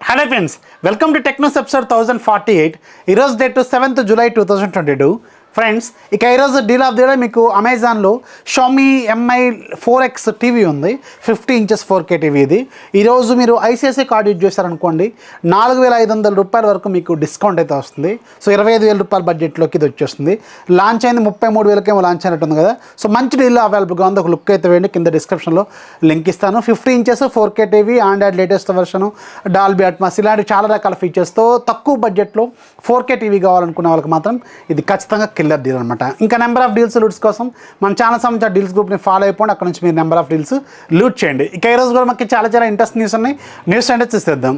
Hello friends, welcome to TechNews episode 1048. ఈరోజు date 7th July 2022. Friends ఇక ఈరోజు deal of the day మీకు అమెజాన్లో షామీ ఎంఐ 4X టీవీ ఉంది, 50 inches 4K టీవీ. ఇది ఈరోజు మీరు ఐసిఐసిఐ కార్డు యూజ్ చేశారనుకోండి 4500 రూపాయల వరకు మీకు డిస్కౌంట్ అయితే వస్తుంది. సో 25000 రూపాయల బడ్జెట్లోకి ఇది వచ్చేస్తుంది. లాంచ్ అయింది 33,000కేమో లాంచ్ అయినట్టుంది కదా. సో మంచి డీల్ అవైలబుల్గా ఉంది. ఒక లుక్ అయితే వేయండి, కింద డిస్క్రిప్షన్లో లింక్ ఇస్తాను. 50 inches 4K TV, Android latest version, Dolby Atmos, ఇలాంటి చాలా రకాల ఫీచర్స్తో తక్కువ బడ్జెట్లో 4K టీవీ కావాలనుకునే వాళ్ళకి మాత్రం ఇది ఖచ్చితంగా కిల్లర్ డీల్ అనమాట. ఇంకా నెంబర్ ఆఫ్ డీల్స్ లూట్స్ కోసం మన ఛానల్ సంబంధించిన డీల్స్ గ్రూప్ని ఫాలో అయిపోండి. అక్కడ నుంచి మీరు నెంబర్ ఆఫ్ డీల్స్ లూట్ చేయండి. ఇక ఈరోజు కూడా మనకి చాలా ఇంట్రెస్ట్ న్యూస్ ఉన్నాయి. న్యూస్ అంటే చూసేద్దాం.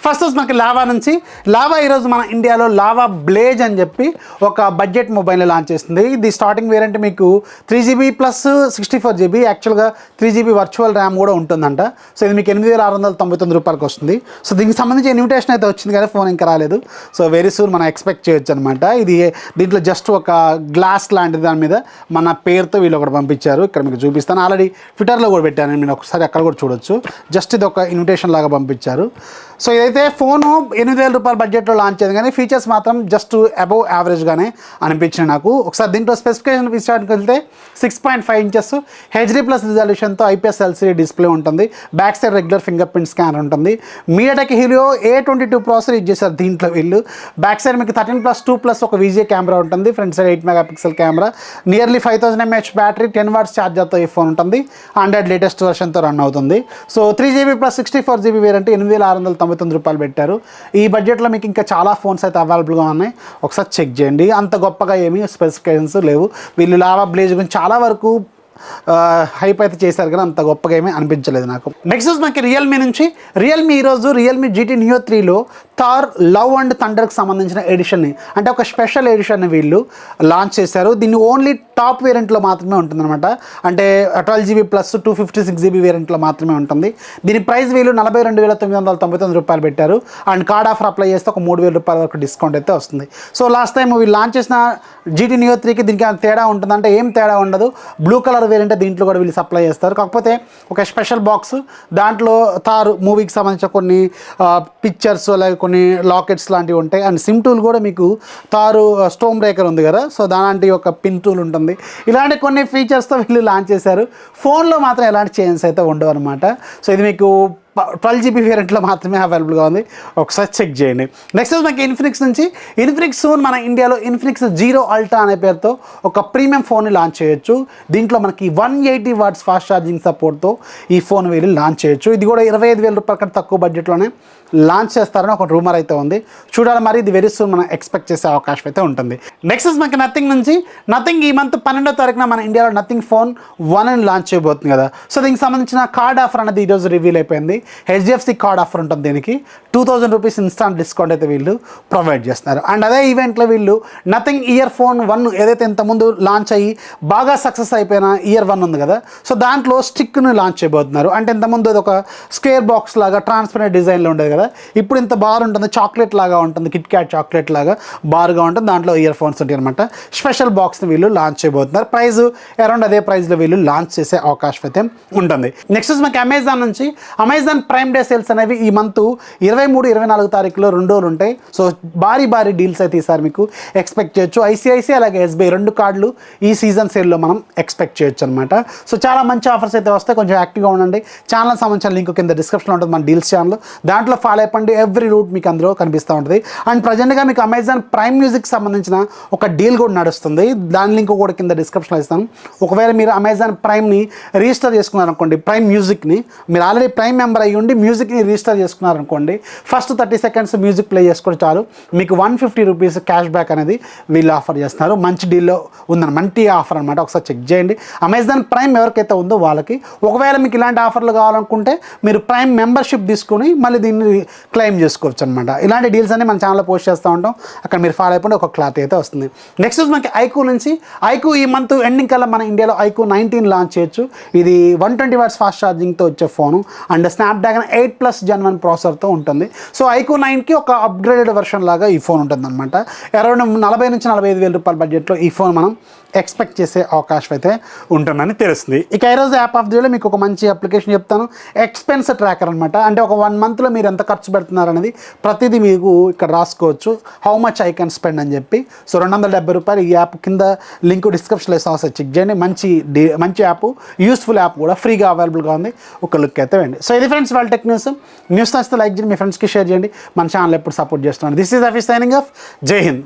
ఫస్ట్ మనకి లావా నుంచి. లావా ఈరోజు మన ఇండియాలో లావా బ్లేజ్ అని చెప్పి ఒక బడ్జెట్ మొబైల్ లాంచ్ చేస్తుంది. ఇది స్టార్టింగ్ వేరియంట్ మీకు 3GB ప్లస్ 64GB, యాక్చువల్గా 3GB వర్చువల్ ర్యామ్ కూడా ఉంటుందంట. సో ఇది మీకు 8699 రూపాయలకి వస్తుంది. సో దీనికి సంబంధించి ఇన్విటేషన్ అయితే వచ్చింది కదా, ఫోన్ ఇంకా రాలేదు. సో వెరీ సూన్ మనం ఎక్స్పెక్ట్ చేయొచ్చు అనమాట. ఇది దీంట్లో జస్ట్ ఒక గ్లాస్ లాంటిది, దాని మీద మన పేరుతో వీళ్ళు ఒకటి పంపించారు. ఇక్కడ మీకు చూపిస్తాను. ఆల్రెడీ ట్విట్టర్లో కూడా పెట్టాను, మీరు ఒకసారి అక్కడ కూడా చూడొచ్చు. జస్ట్ ఇది ఒక ఇన్విటేషన్ లాగా పంపించారు. సో ఇదైతే ఫోను 8000 రూపాయల బడ్జెట్లో లాంచ్ అయింది, కానీ ఫీచర్స్ మాత్రం జస్ట్ అబవ్ యావరేజ్గానే అనిపించింది నాకు. ఒకసారి దీంట్లో స్పెసిఫికేషన్ విషయానికి వెళ్తే 6.5 inches HD+ రిజల్యూషన్తో IPS LCD డిస్ప్లే ఉంటుంది. Back side regular fingerprint scanner ఉంటుంది. MediaTek Helio A22 processor use చేశారు దీంట్లో వీళ్ళు. బ్యాక్ సైడ్ మీకు 13+2+ ఒక VGA కెమెరా ఉంటుంది. Front side 8 MP camera, nearly 5000 mAh battery, 10 watts ఛార్జర్తో ఈ ఫోన్ ఉంటుంది. ఆండ్రాయిడ్ లేటెస్ట్ వర్షన్తో రన్ అవుతుంది. So 3GB plus 64GB variant 8699 రూపాయలు పెట్టారు. ఈ బడ్జెట్లో మీకు ఇంకా చాలా ఫోన్స్ అయితే అవైలబుల్గా ఉన్నాయి, ఒకసారి చెక్ చేయండి. అంత గొప్పగా ఏమీ స్పెసిఫికేషన్స్ లేవు. వీళ్ళు లావా బ్లేజ్ గురించి చాలా వరకు హైప్ అయితే చేశారు, కానీ అంత గొప్పగా ఏమీ అనిపించలేదు నాకు. నెక్స్ట్ మనకి రియల్మీ నుంచి. రియల్మీ ఈరోజు రియల్మీ GT Neo 3లో థార్ లవ్ అండ్ థండర్కి సంబంధించిన ఎడిషన్ని, అంటే ఒక స్పెషల్ ఎడిషన్ని వీళ్ళు లాంచ్ చేశారు. దీన్ని ఓన్లీ టాప్ వేరియంట్లో మాత్రమే ఉంటుందన్నమాట. అంటే 12GB ప్లస్ 256GB వేరియంట్లో మాత్రమే ఉంటుంది. దీని ప్రైస్ వీళ్ళు 42,999 రూపాయలు పెట్టారు. అండ్ కార్డ్ ఆఫర్ అప్లై చేస్తే ఒక 3000 రూపాయల వరకు డిస్కౌంట్ అయితే వస్తుంది. సో లాస్ట్ టైం వీళ్ళు లాంచ్ చేసిన GT Neo 3కి దీనికి తేడా ఉంటుందంటే ఏం తేడా ఉండదు. బ్లూ కలర్ వేరియంట్ దీంట్లో కూడా వీళ్ళు సప్లై చేస్తారు. కాకపోతే ఒక స్పెషల్ బాక్స్, దాంట్లో థార్ మూవీకి సంబంధించిన కొన్ని పిక్చర్స్, అలాగే కొన్ని లాకెట్స్ లాంటివి ఉంటాయి. అండ్ సిమ్ టూల్ కూడా మీకు థారు స్టోన్ బ్రేకర్ ఉంది కదా, సో దాంటి ఒక పిన్ టూల్ ఉంటుంది. ఇలాంటి కొన్ని ఫీచర్స్తో వీళ్ళు లాంచ్ చేశారు. ఫోన్లో మాత్రం ఎలాంటి చేంజెస్ అయితే ఉండవు అనమాట. సో ఇది మీకు 12GB వేరియంట్లో మాత్రమే అవైలబుల్గా ఉంది, ఒకసారి చెక్ చేయండి. నెక్స్ట్ మనకి ఇన్ఫినిక్స్ నుంచి. ఇన్ఫినిక్స్ సూన్ మన ఇండియాలో ఇన్ఫినిక్స్ 0 Ultra అనే పేరుతో ఒక ప్రీమియం ఫోన్ని లాంచ్ చేయొచ్చు. దీంట్లో మనకి 180 watts ఫాస్ట్ ఛార్జింగ్ సపోర్ట్తో ఈ ఫోన్ వీళ్ళు లాంచ్ చేయొచ్చు. ఇది కూడా 25,000 రూపాయల కంటే తక్కువ బడ్జెట్లోనే లాంచ్ చేస్తారని ఒక రూమర్ అయితే ఉంది. చూడాలి మరి, ఇది వెరీ సూన్ మనం ఎక్స్పెక్ట్ చేసే అవకాశం అయితే ఉంటుంది. నెక్స్ట్ మనకి నథింగ్ నుంచి. నథింగ్ ఈ మంత్ 12వ తారీఖున మన ఇండియాలో నథింగ్ ఫోన్ 1 అని లాంచ్ చేయబోతుంది కదా. సో దీనికి సంబంధించిన కార్డ్ ఆఫర్ అనేది ఈరోజు రివీల్ అయిపోయింది. HDFC కార్డ్ ఆఫర్ ఉంటుంది. దీనికి 2000 రూపీస్ ఇన్స్టాంట్ డిస్కౌంట్ అయితే వీళ్ళు ప్రొవైడ్ చేస్తున్నారు. అండ్ అదే ఈవెంట్లో వీళ్ళు నథింగ్ ఇయర్ ఫోన్ 1 ఏదైతే ఇంతకుముందు లాంచ్ అయ్యి బాగా సక్సెస్ అయిపోయిన ఇయర్ 1 ఉంది కదా, సో దాంట్లో స్టిక్ను లాంచ్ చేయబోతున్నారు. అంటే ఇంతకుముందు అది ఒక స్క్వేర్ బాక్స్ లాగా ట్రాన్స్పరెంట్ డిజైన్లో ఉండేది కదా, ఇప్పుడు ఇంత బార్ ఉంటుంది, చాక్లెట్ లాగా ఉంటుంది, కిట్ క్యాట్ చాక్లెట్ లాగా బార్గా ఉంటుంది. దాంట్లో ఇయర్ ఫోన్స్ ఉంటాయి అనమాట. స్పెషల్ బాక్స్ని వీళ్ళు లాంచ్ చేయబోతున్నారు. ప్రైస్ అరౌండ్ అదే ప్రైస్లో వీళ్ళు లాంచ్ చేసే అవకాశం అయితే ఉంటుంది. నెక్స్ట్ మనకి అమెజాన్ నుంచి. అమెజాన్ ప్రైమ్ డే సేల్స్ అనేవి ఈ మంత్ 23-24 తారీఖులో 2 రోజులు ఉంటాయి. సో భారీ డీల్స్ అయితే ఈసారి మీకు ఎక్స్పెక్ట్ చేయొచ్చు. ICICI అలాగే SBI 2 కార్డులు ఈ సీజన్ సేల్లో మనం ఎక్స్పెక్ట్ చేయొచ్చు అనమాట. సో చాలా మంచి ఆఫర్స్ అయితే వస్తాయి, కొంచెం యాక్టివ్గా ఉండండి. ఛానల్ సంబంధించిన లింక్ కింద డిస్క్రిప్షన్లో ఉంటుంది, మన డీల్స్ ఛానల్. దాంట్లో ఫాలో అయిపోండి, ఎవ్రీ రూట్ మీకు అందులో కనిపిస్తూ ఉంటుంది. అండ్ ప్రజెంట్గా మీకు అమెజాన్ ప్రైమ్ మ్యూజిక్ సంబంధించిన ఒక డీల్ కూడా నడుస్తుంది. దాని లింక్ కూడా కింద డిస్క్రిప్షన్లో ఇస్తాను. ఒకవేళ మీరు అమెజాన్ ప్రైమ్ని రిజిస్టర్ చేసుకున్నారనుకోండి, ప్రైమ్ మ్యూజిక్ని, మీరు ఆల్రెడీ ప్రైమ్ మెంబర్ అయ్యి ఉండి మ్యూజిక్ని రిజిస్టర్ చేసుకున్నారనుకోండి, ఫస్ట్ 30 seconds మ్యూజిక్ ప్లే చేసుకుంటే చాలు, మీకు 150 రూపీస్ క్యాష్ బ్యాక్ అనేది వీళ్ళు ఆఫర్ చేస్తున్నారు. మంచి డీల్లో ఉందని, మంచి ఆఫర్ అనమాట. ఒకసారి చెక్ చేయండి. అమెజాన్ ప్రైమ్ ఎవరికైతే ఉందో వాళ్ళకి. ఒకవేళ మీకు ఇలాంటి ఆఫర్లు కావాలనుకుంటే మీరు ప్రైమ్ మెంబర్షిప్ తీసుకుని మళ్ళీ దీన్ని క్లెయిమ్ చేసుకోవచ్చు అనమాట. ఇలాంటి డీల్స్ అన్ని మన ఛానల్లో పోస్ట్ చేస్తూ ఉంటాం, అక్కడ మీరు ఫాలో అయిపోండి, ఒక క్లారిటీ అయితే వస్తుంది. నెక్స్ట్ మనకి ఐక్యూ నుంచి. ఐక్యూ ఈ మంత్ ఎండింగ్ కల్లా మన ఇండియాలో ఐక్యూ 19 లాంచ్ చేయొచ్చు. ఇది 120 watts ఫాస్ట్ ఛార్జింగ్తో వచ్చే ఫోను అండ్ స్నాప్డ్రాగన్ 8+ Gen 1 ప్రాసెసర్తో ఉంటుంది. సో ఐక్యూ 9కి ఒక అప్గ్రేడెడ్ వర్షన్ లాగా ఈ ఫోన్ ఉంటుంది అనమాట. అరౌండ్ 40,000 నుంచి 45,000 రూపాయల బడ్జెట్లో ఈ ఫోన్ మనం ఎక్స్పెక్ట్ చేసే అవకాశం అయితే ఉంటుందని తెలుస్తుంది. ఇక ఈరోజు యాప్ ఆఫ్ ది డేలో మీకు ఒక మంచి అప్లికేషన్ చెప్తాను. ఎక్స్పెన్స్ ట్రాకర్ అనమాట. అంటే ఒక 1 మంత్లో మీరు ఎంత ఖర్చు పెడుతున్నారు అనేది ప్రతిదీ మీకు ఇక్కడ రాసుకోవచ్చు. How much I can spend అని చెప్పి. సో ₹270 ఈ యాప్ కింద లింక్ డిస్క్రిప్షన్లో ఇస్తాను, ఒకసారి చెక్ చేయండి. మంచి యాప్, యూస్ఫుల్ యాప్ కూడా ఫ్రీగా అవైలబుల్గా ఉంది. ఒక లుక్ అయితే వేయండి. సో ఇది ఫ్రెండ్స్ వాళ్ళ టెక్ న్యూస్ నచ్చితే లైక్ చేయండి, మీ ఫ్రెండ్స్కి షేర్ చేయండి. మన ఛానల్ ఎప్పుడు సపోర్ట్ చేస్తున్నాను. This is Rafi signing off. జై హింద్.